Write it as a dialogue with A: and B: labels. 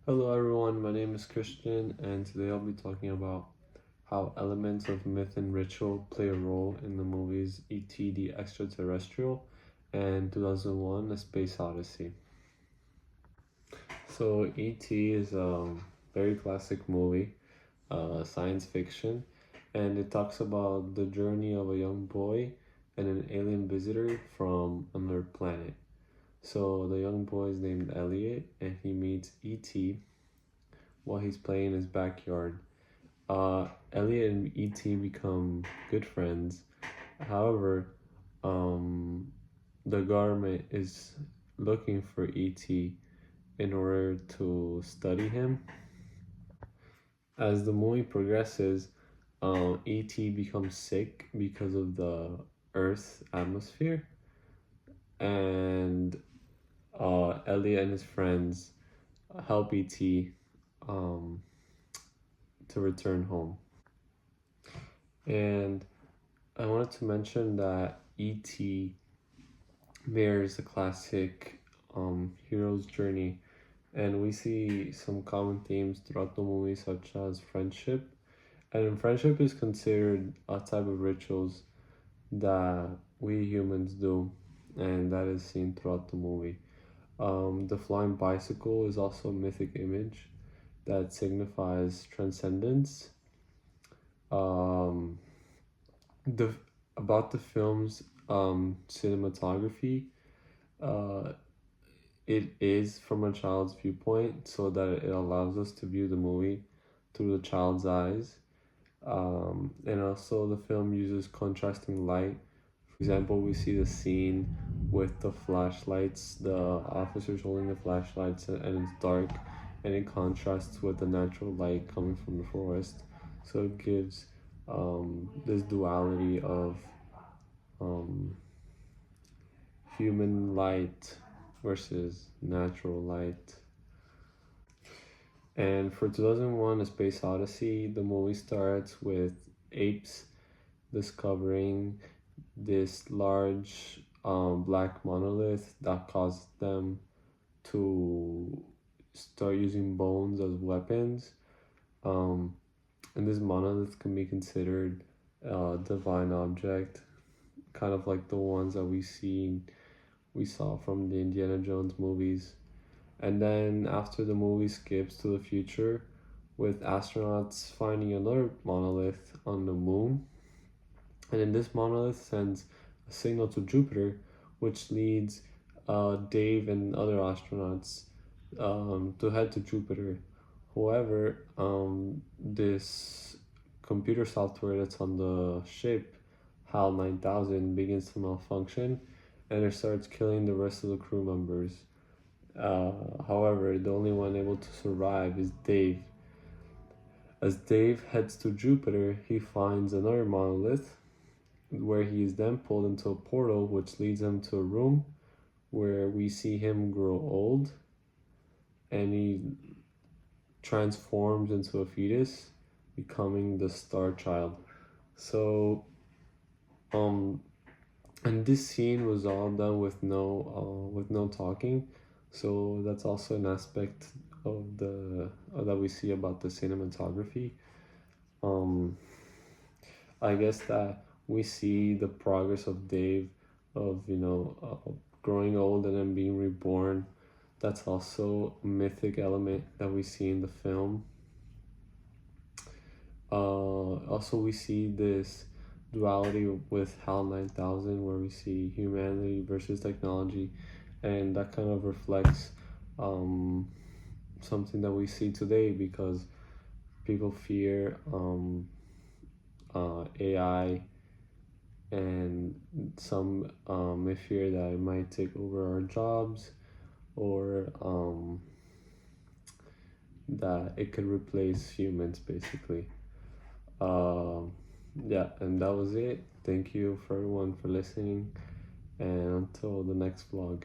A: Hello everyone, my name is Christian, and today I'll be talking about how elements of myth and ritual play a role in the movies E.T. the Extraterrestrial and 2001 A Space Odyssey. So E.T. is a very classic movie, science fiction, and it talks about the journey of a young boy and an alien visitor from another planet. So the young boy is named Elliot, and he meets E.T. while he's playing in his backyard. Elliot and E.T. become good friends. However, um, the government is looking for E.T. in order to study him. As the movie progresses, E.T. becomes sick because of the Earth's atmosphere, and Elliot and his friends help E.T. Um, to return home. And I wanted to mention that E.T. mirrors the classic hero's journey, and we see some common themes throughout the movie, such as friendship. And friendship is considered a type of rituals that we humans do, and that is seen throughout the movie. The flying bicycle is also a mythic image that signifies transcendence. Um, the about the film's cinematography, uh, it is from a child's viewpoint, so that it allows us to view the movie through the child's eyes. And also, the film uses contrasting light. For example, we see the scene with the flashlights, the officers holding the flashlights, and it's dark, and it contrasts with the natural light coming from the forest. So it gives this duality of um, human light versus natural light. And for 2001 A Space Odyssey, the movie starts with apes discovering this large black monolith that caused them to start using bones as weapons. Um, and this monolith can be considered a divine object, kind of like the ones that we saw from the Indiana Jones movies. And then after the movie skips to the future with astronauts finding another monolith on the moon. And then this monolith sends a signal to Jupiter, which leads Dave and other astronauts to head to Jupiter. However, this computer software that's on the ship, HAL 9000, begins to malfunction, and it starts killing the rest of the crew members. However, the only one able to survive is Dave. As Dave heads to Jupiter, he finds another monolith where he is then pulled into a portal which leads him to a room where we see him grow old, and he transforms into a fetus, becoming the Star Child. So, um, and this scene was all done with no talking, so that's also an aspect of the that we see about the cinematography. Um, I guess that we see the progress of Dave, of growing old and then being reborn. That's also a mythic element that we see in the film. Also, we see this duality with HAL 9000, where we see humanity versus technology, and that kind of reflects um, something that we see today, because people fear AI, and some may fear that it might take over our jobs, or that it could replace humans basically. Um, yeah, and that was it. Thank you for everyone for listening, and until the next vlog.